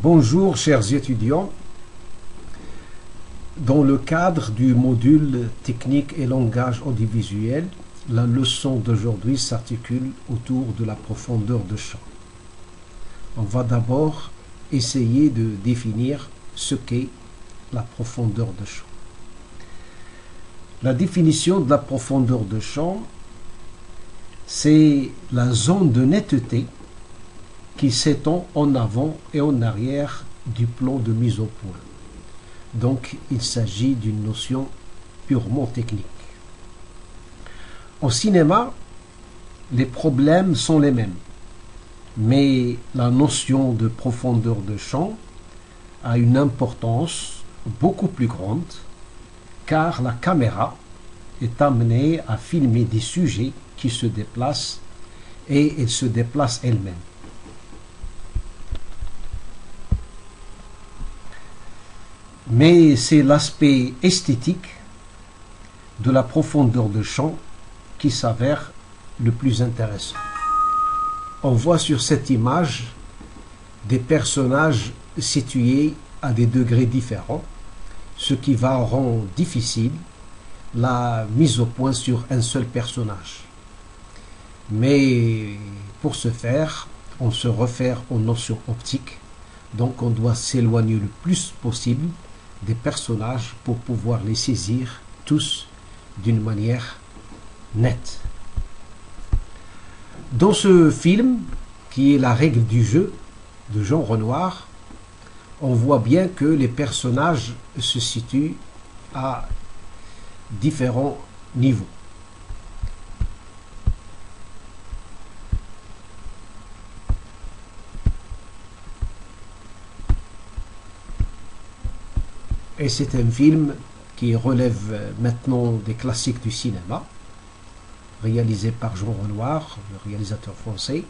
Bonjour chers étudiants, dans le cadre du module technique et langage audiovisuel, la leçon d'aujourd'hui s'articule autour de la profondeur de champ. On va d'abord essayer de définir ce qu'est la profondeur de champ. La définition de la profondeur de champ, c'est la zone de netteté qui s'étend en avant et en arrière du plan de mise au point. Donc, il s'agit d'une notion purement technique. Au cinéma, les problèmes sont les mêmes, mais la notion de profondeur de champ a une importance beaucoup plus grande, car la caméra est amenée à filmer des sujets qui se déplacent et elle se déplace elle-même. Mais c'est l'aspect esthétique de la profondeur de champ qui s'avère le plus intéressant. On voit sur cette image des personnages situés à des degrés différents, ce qui va rendre difficile la mise au point sur un seul personnage. Mais pour ce faire, on se réfère aux notions optiques, donc on doit s'éloigner le plus possible des personnages pour pouvoir les saisir tous d'une manière nette. Dans ce film, qui est la règle du jeu de Jean Renoir, on voit bien que les personnages se situent à différents niveaux. Et c'est un film qui relève maintenant des classiques du cinéma, réalisé par Jean Renoir, le réalisateur français.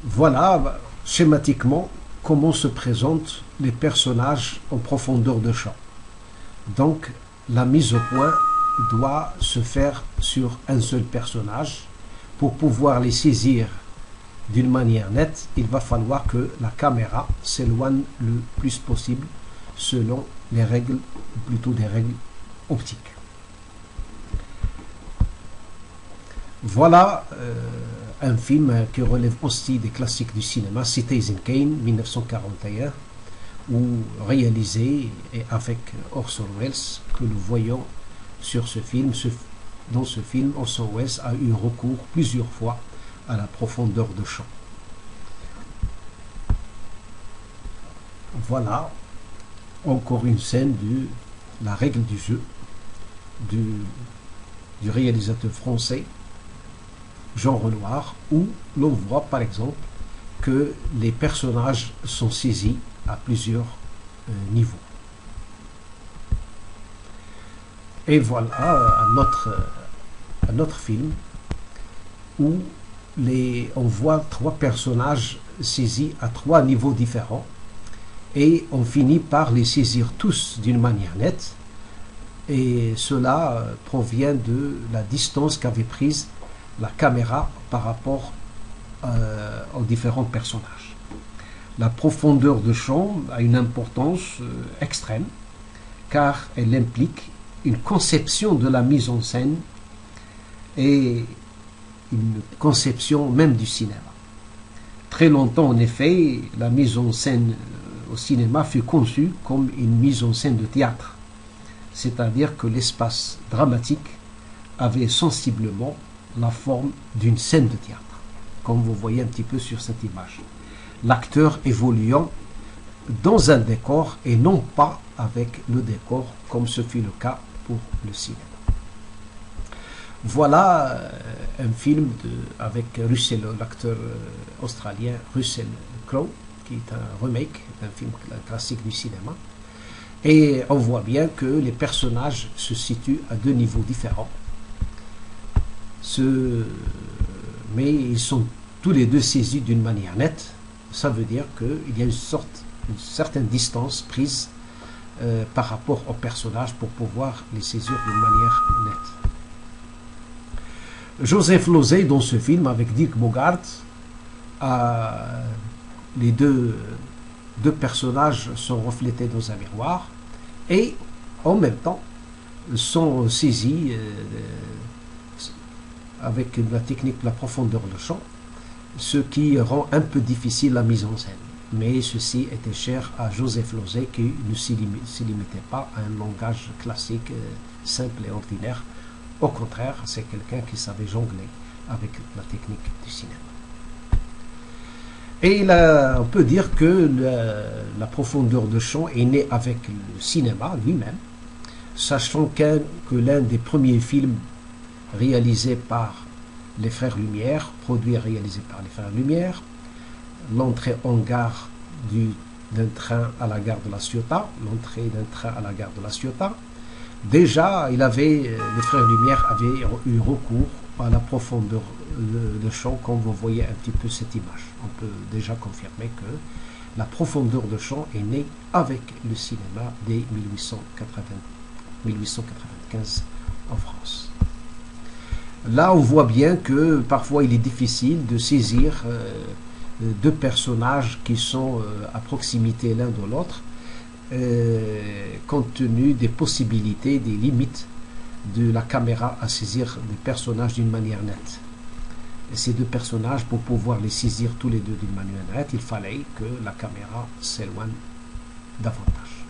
Voilà schématiquement comment se présentent les personnages en profondeur de champ. Donc la mise au point doit se faire sur un seul personnage. Pour pouvoir les saisir d'une manière nette, il va falloir que la caméra s'éloigne le plus possible selon les règles, ou plutôt des règles optiques. Voilà un film qui relève aussi des classiques du cinéma, Citizen Kane, 1941, où réalisé et avec Orson Welles, que nous voyons sur ce film. Dans ce film, Orson Welles a eu recours plusieurs fois à la profondeur de champ. Voilà encore une scène de la règle du jeu du réalisateur français Jean Renoir, où l'on voit par exemple que les personnages sont saisis à plusieurs niveaux. Et voilà un autre film où on voit trois personnages saisis à trois niveaux différents et on finit par les saisir tous d'une manière nette, et cela provient de la distance qu'avait prise la caméra par rapport aux différents personnages. La profondeur de champ a une importance extrême, car elle implique une conception de la mise en scène et une conception même du cinéma. Très longtemps, en effet, la mise en scène au cinéma fut conçue comme une mise en scène de théâtre, c'est-à-dire que l'espace dramatique avait sensiblement la forme d'une scène de théâtre, comme vous voyez un petit peu sur cette image. L'acteur évoluant dans un décor et non pas avec le décor, comme ce fut le cas pour le cinéma. Voilà un film avec l'acteur australien Russell Crowe, qui est un remake d'un film classique du cinéma. Et on voit bien que les personnages se situent à deux niveaux différents. Mais ils sont tous les deux saisis d'une manière nette. Ça veut dire qu'il y a une certaine distance prise par rapport aux personnages pour pouvoir les saisir d'une manière nette. Joseph Losey, dans ce film, avec Dirk Bogarde, les deux personnages sont reflétés dans un miroir et en même temps sont saisis avec la technique de la profondeur de champ, ce qui rend un peu difficile la mise en scène. Mais ceci était cher à Joseph Losey, qui ne s'y limitait pas à un langage classique, simple et ordinaire. Au contraire, c'est quelqu'un qui savait jongler avec la technique du cinéma. Et là, on peut dire que la profondeur de champ est née avec le cinéma lui-même, sachant que l'un des premiers films réalisés par les Frères Lumière, produit et réalisé par les Frères Lumière, l'entrée en gare d'un train à la gare de La Ciotat, déjà les Frères Lumière avaient eu recours à la profondeur de champ, comme vous voyez un petit peu cette image. On peut déjà confirmer que la profondeur de champ est née avec le cinéma dès 1895 en France. Là, on voit bien que parfois il est difficile de saisir deux personnages qui sont à proximité l'un de l'autre, compte tenu des possibilités, des limites de la caméra à saisir des personnages d'une manière nette. Et ces deux personnages, pour pouvoir les saisir tous les deux d'une manière nette, il fallait que la caméra s'éloigne davantage.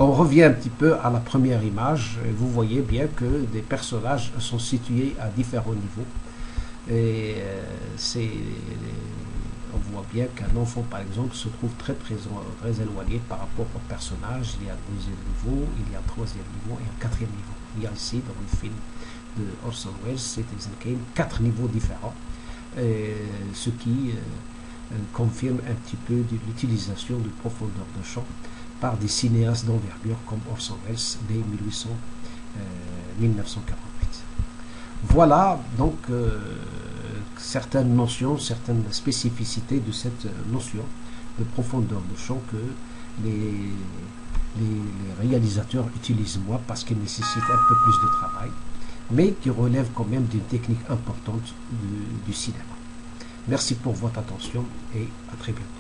On revient un petit peu à la première image. Vous voyez bien que des personnages sont situés à différents niveaux. Et on voit bien qu'un enfant, par exemple, se trouve très éloigné par rapport au personnage. Il y a un deuxième niveau, il y a un troisième niveau et un quatrième niveau. Il y a ici, dans le film de Orson Welles, Citizen Kane, 4 niveaux différents, ce qui confirme un petit peu de l'utilisation de profondeur de champ par des cinéastes d'envergure comme Orson Welles dès 1948. Voilà donc certaines notions, certaines spécificités de cette notion de profondeur de champ que les réalisateurs utilisent moins parce qu'ils nécessitent un peu plus de travail, mais qui relèvent quand même d'une technique importante du cinéma. Merci pour votre attention et à très bientôt.